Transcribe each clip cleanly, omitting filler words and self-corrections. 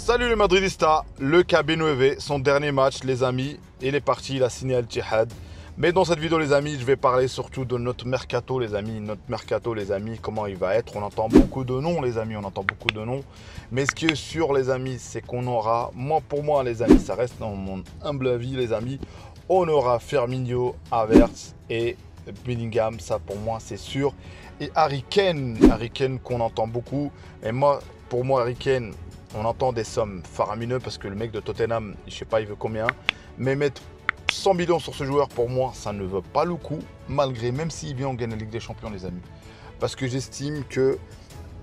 Salut les Madridistas, le KB9, son dernier match les amis, il est parti, il a signé Al Ittihad. Mais dans cette vidéo les amis, je vais parler surtout de notre mercato les amis, comment il va être. On entend beaucoup de noms les amis, Mais ce qui est sûr les amis, c'est qu'on aura, pour moi les amis, ça reste dans mon humble avis les amis, on aura Firmino, Havertz et Bellingham, ça pour moi c'est sûr. Et Harry Kane qu'on entend beaucoup. Et pour moi Harry Kane, on entend des sommes faramineuses parce que le mec de Tottenham, je sais pas il veut combien. Mais mettre 100 millions sur ce joueur, pour moi, ça ne vaut pas le coup. Même s'il vient, on gagne la Ligue des Champions les amis. Parce que j'estime que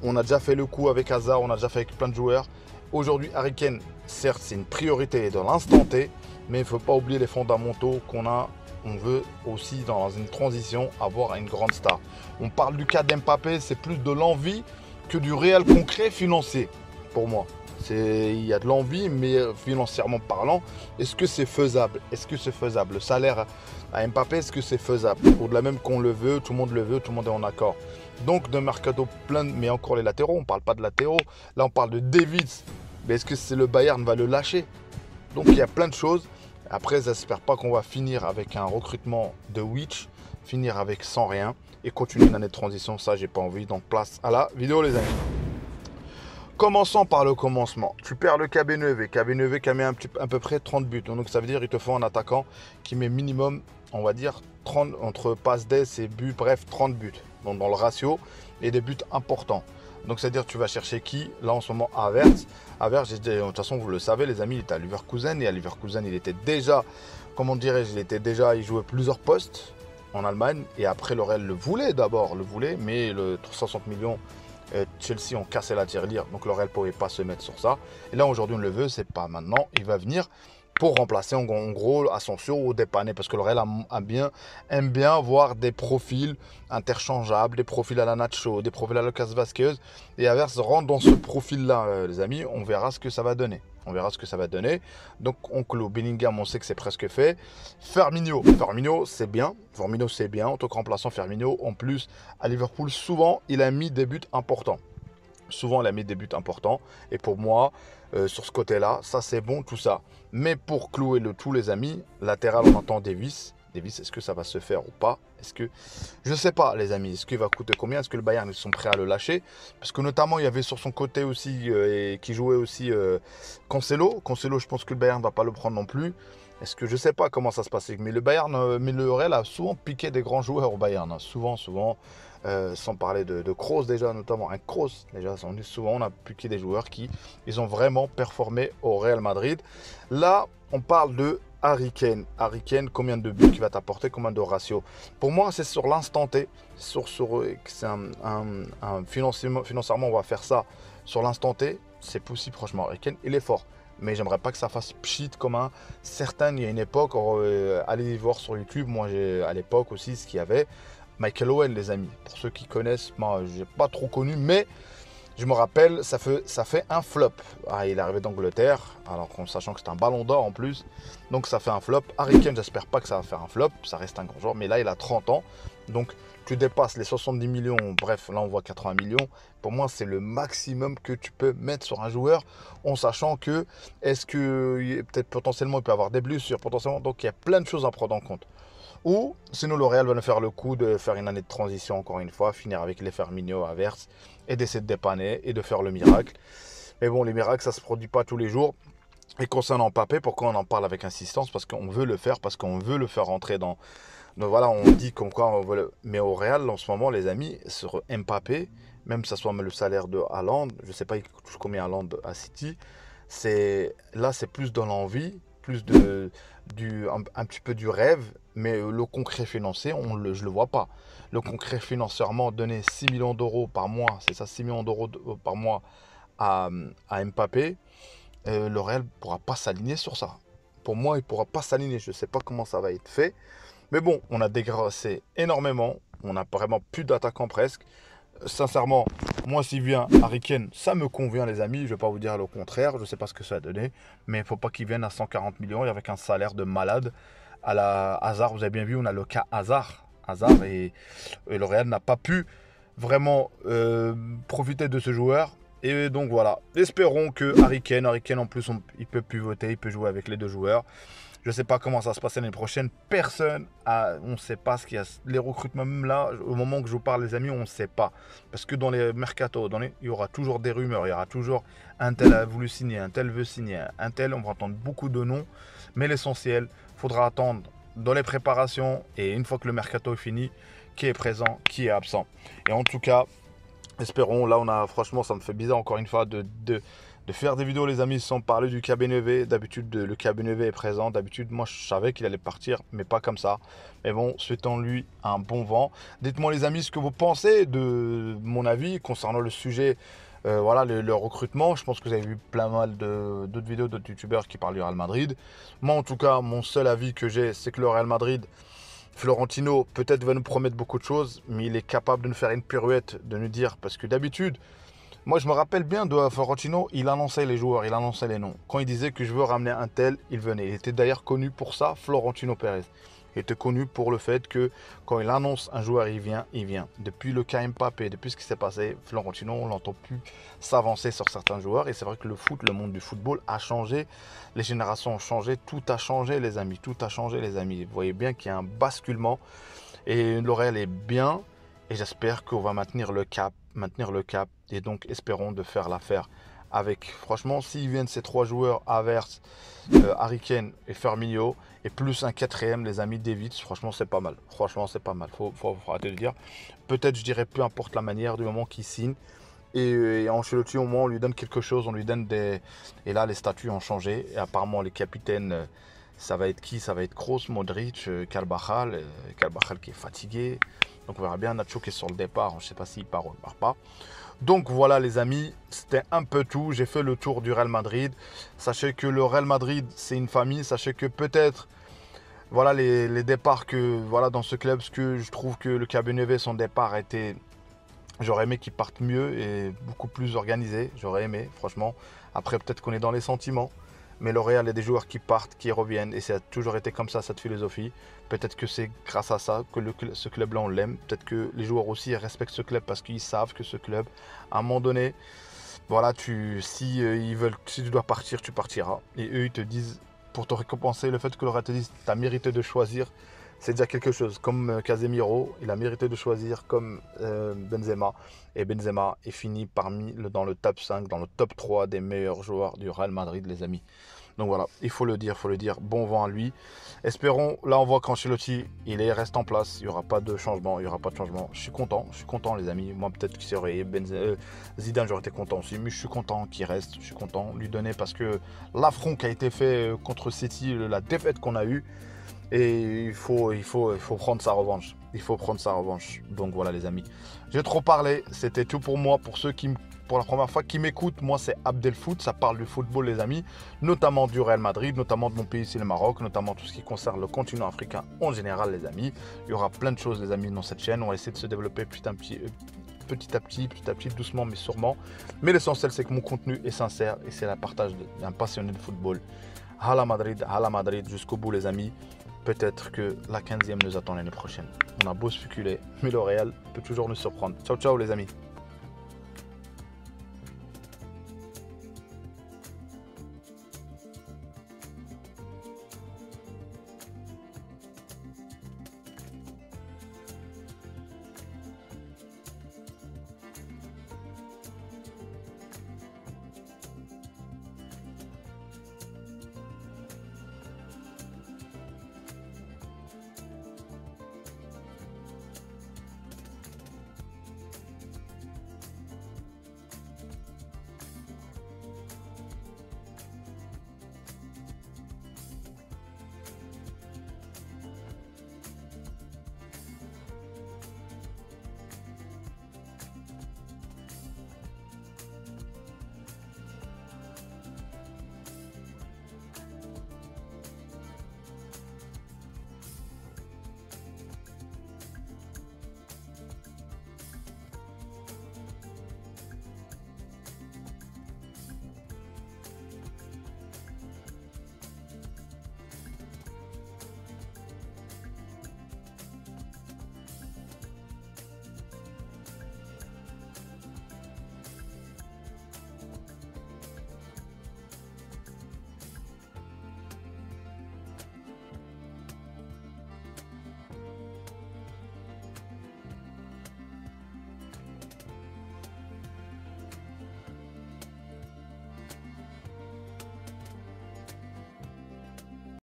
on a déjà fait le coup avec Hazard, on a déjà fait avec plein de joueurs. Aujourd'hui, Harry Kane, certes, c'est une priorité dans l'instant T. Mais il ne faut pas oublier les fondamentaux qu'on a. On veut aussi, dans une transition, avoir une grande star. On parle du cas d'Mbappé, c'est plus de l'envie que du réel concret financier, pour moi. Il y a de l'envie, mais financièrement parlant, est-ce que c'est faisable? Le salaire à Mbappé, est-ce que c'est faisable? Au-delà même qu'on le veut, tout le monde le veut, tout le monde est en accord. Donc, de mercato plein, mais encore les latéraux, on ne parle pas de latéraux. Là, on parle de Davids. Mais est-ce que le Bayern va le lâcher? Donc, il y a plein de choses. Après, j'espère pas qu'on va finir avec un recrutement de Witch, finir avec sans rien et continuer une année de transition. Ça, j'ai pas envie. Donc, place à la vidéo, les amis. Commençons par le commencement. Tu perds le KB9 qui a mis à peu près 30 buts. Donc, ça veut dire qu'il te faut un attaquant qui met minimum, on va dire, 30 entre passes d'ess et buts, bref, 30 buts. Donc, dans le ratio et des buts importants. Donc, c'est-à-dire tu vas chercher qui? Là, en ce moment, Havertz. Havertz, de toute façon, vous le savez, les amis, il était à Leverkusen. Et à Leverkusen, il était déjà, comment dirais-je, il jouait plusieurs postes en Allemagne. Et après, le Real le voulait, mais le 360 millions, Chelsea ont cassé la tirelire. Donc, le Real ne pouvait pas se mettre sur ça. Et là, aujourd'hui, on le veut, c'est pas maintenant. Il va venir pour remplacer en gros Asensio ou dépanner, parce que le Real aime bien voir des profils interchangeables, des profils à la Nacho, des profils à Lucas Vazquez, et Havertz rentre dans ce profil-là, les amis. On verra ce que ça va donner. Donc on clôt. Bellingham, on sait que c'est presque fait. Firmino, c'est bien. En tant que remplaçant Firmino, en plus à Liverpool, souvent il a mis des buts importants. Et pour moi, sur ce côté-là, ça c'est bon, tout ça. Mais pour clouer le tout, les amis, latéral, on entend Davies. Est-ce que ça va se faire ou pas? Je ne sais pas, les amis. Est-ce qu'il va coûter combien? Est-ce que le Bayern, ils sont prêts à le lâcher? Parce que notamment, il y avait sur son côté aussi, et qui jouait aussi Cancelo. Cancelo, je pense que le Bayern ne va pas le prendre non plus. Je ne sais pas comment ça se passe. Mais le Bayern, mais le Real a souvent piqué des grands joueurs au Bayern. Souvent. Sans parler de Kroos déjà, notamment un Kroos. Déjà, souvent, on a piqué des joueurs ils ont vraiment performé au Real Madrid. Là, on parle de Harry Kane. Combien de buts il va t'apporter, combien de ratio? Pour moi, c'est sur l'instant T. C'est financièrement, on va faire ça sur l'instant T. C'est possible, franchement. Harry Kane, il est fort. Mais j'aimerais pas que ça fasse pchit comme un certain. Il y a une époque, allez voir sur YouTube. Moi, à l'époque aussi, ce qu'il y avait. Michael Owen, les amis. Pour ceux qui connaissent, moi, je n'ai pas trop connu, mais je me rappelle, ça fait un flop. Il est arrivé d'Angleterre, alors qu'en sachant que c'est un ballon d'or en plus. Donc ça fait un flop. Harry Kane, j'espère pas que ça va faire un flop. Ça reste un grand joueur, mais là, il a 30 ans. Donc tu dépasses les 70 millions. Bref, là, on voit 80 millions. Pour moi, c'est le maximum que tu peux mettre sur un joueur, en sachant que, peut-être potentiellement, il peut avoir des blessures, potentiellement. Donc il y a plein de choses à prendre en compte. Ou sinon le Real va nous faire le coup de faire une année de transition encore une fois, finir avec les Firmino, Havertz et d'essayer de dépanner et de faire le miracle. Mais bon, les miracles, ça ne se produit pas tous les jours. Et concernant Mbappé, pourquoi on en parle avec insistance? Parce qu'on veut le faire, rentrer dans... Donc voilà, on dit comme quoi on veut le... Mais au Real, en ce moment, les amis, sur Mbappé, même que ce soit le salaire de Haaland, je ne sais pas il coûte combien Haaland à City, là c'est plus dans l'envie, un petit peu du rêve, mais le concret financier, je le vois pas. Le concret financièrement, donner 6 millions d'euros par mois, c'est ça, 6 millions d'euros par mois à Mbappé, le Real ne pourra pas s'aligner sur ça. Pour moi, il ne pourra pas s'aligner. Je ne sais pas comment ça va être fait. Mais bon, on a dégraissé énormément. On n'a vraiment plus d'attaquants presque. Sincèrement, moi s'il vient Harry Kane, ça me convient les amis, je ne vais pas vous dire le contraire, je ne sais pas ce que ça va donner, mais il ne faut pas qu'il vienne à 140 millions et avec un salaire de malade à la Hazard. Vous avez bien vu, on a le cas Hazard et le Real n'a pas pu vraiment profiter de ce joueur Et donc voilà, espérons que Harry Kane en plus, il peut pivoter, il peut jouer avec les deux joueurs. Je ne sais pas comment ça va se passer l'année prochaine. On ne sait pas ce qu'il y a. Les recrutements, même là, au moment que je vous parle, les amis, on ne sait pas. Parce que dans les mercatos, il y aura toujours des rumeurs. Il y aura toujours un tel a voulu signer, un tel veut signer, un tel. On va entendre beaucoup de noms. Mais l'essentiel, il faudra attendre dans les préparations. Et une fois que le mercato est fini, qui est présent, qui est absent. Et en tout cas, espérons. Là, franchement, ça me fait bizarre encore une fois de faire des vidéos, les amis, sans parler du Kabeneve. D'habitude, le Kabeneve est présent. D'habitude, moi, je savais qu'il allait partir, mais pas comme ça. Mais bon, souhaitons-lui un bon vent. Dites-moi, les amis, ce que vous pensez de mon avis concernant le sujet, voilà, le recrutement. Je pense que vous avez vu plein mal d'autres vidéos d'autres youtubeurs qui parlent du Real Madrid. Moi, en tout cas, mon seul avis que j'ai, c'est que le Real Madrid, Florentino, peut-être va nous promettre beaucoup de choses, mais il est capable de nous faire une pirouette, de nous dire, parce que d'habitude, moi, je me rappelle bien de Florentino, il annonçait les joueurs, il annonçait les noms. Quand il disait que je veux ramener un tel, il venait. Il était d'ailleurs connu pour ça, Florentino Pérez. Il était connu pour le fait que quand il annonce un joueur, il vient, il vient. Depuis le cas Mbappé, depuis ce qui s'est passé, Florentino, on ne l'entend plus s'avancer sur certains joueurs. Et c'est vrai que le monde du football a changé. Les générations ont changé, tout a changé, les amis. Tout a changé, les amis. Vous voyez bien qu'il y a un basculement. Et L'Oréal est bien. Et j'espère qu'on va maintenir le cap. Et donc, espérons de faire l'affaire avec. Franchement, s'ils viennent ces trois joueurs, Havertz, Harry Kane et Firmino, et plus un quatrième, les amis, David, franchement, c'est pas mal. Franchement, c'est pas mal. Faut arrêter de dire. Peut-être, je dirais, peu importe la manière du moment qu'il signe. Et Ancelotti, au moins, on lui donne quelque chose, on lui donne des... Et là, les statuts ont changé. Et apparemment, les capitaines, ça va être qui? Ça va être Kroos, Modric, Carvajal. Carvajal qui est fatigué. Donc, on verra bien. Nacho qui est sur le départ. Je ne sais pas s'il part ou il ne part pas. Donc, voilà, les amis. C'était un peu tout. J'ai fait le tour du Real Madrid. Sachez que le Real Madrid, c'est une famille. Sachez que peut-être... Voilà les départs que... Voilà, dans ce club, parce que je trouve que le Kabeneve, son départ était... J'aurais aimé qu'il parte mieux et beaucoup plus organisé. J'aurais aimé, franchement. Après, peut-être qu'on est dans les sentiments. Mais le Real, il y a des joueurs qui partent, qui reviennent. Et ça a toujours été comme ça, cette philosophie. Peut-être que c'est grâce à ça que ce club-là, on l'aime. Peut-être que les joueurs aussi respectent ce club parce qu'ils savent que ce club, à un moment donné, voilà, si tu dois partir, tu partiras. Et eux, ils te disent, pour te récompenser, le fait que le Real te dise, tu as mérité de choisir, c'est déjà quelque chose. Comme Casemiro, il a mérité de choisir comme Benzema. Et Benzema est fini dans le top 5, dans le top 3 des meilleurs joueurs du Real Madrid, les amis. Donc voilà, il faut le dire. Bon vent à lui. Espérons, là on voit qu'Ancelotti, reste en place. Il n'y aura pas de changement, Je suis content, les amis. Moi, peut-être qu'il serait Zidane, j'aurais été content aussi. Mais je suis content qu'il reste. Je suis content de lui donner parce que l'affront qui a été fait contre City, la défaite qu'on a eue, et il faut prendre sa revanche. Donc voilà, les amis. J'ai trop parlé. C'était tout pour moi. Pour ceux pour la première fois qui m'écoutent, moi c'est Abdelfoot. Ça parle du football, les amis. Notamment du Real Madrid, notamment de mon pays ici, le Maroc. Notamment tout ce qui concerne le continent africain en général, les amis. Il y aura plein de choses, les amis, dans cette chaîne. On va essayer de se développer petit à petit, doucement mais sûrement. Mais l'essentiel, c'est que mon contenu est sincère et c'est le partage d'un passionné de football. Hala Madrid, jusqu'au bout, les amis. Peut-être que la 15e nous attend l'année prochaine. On a beau spéculer, mais le Real peut toujours nous surprendre. Ciao, ciao, les amis.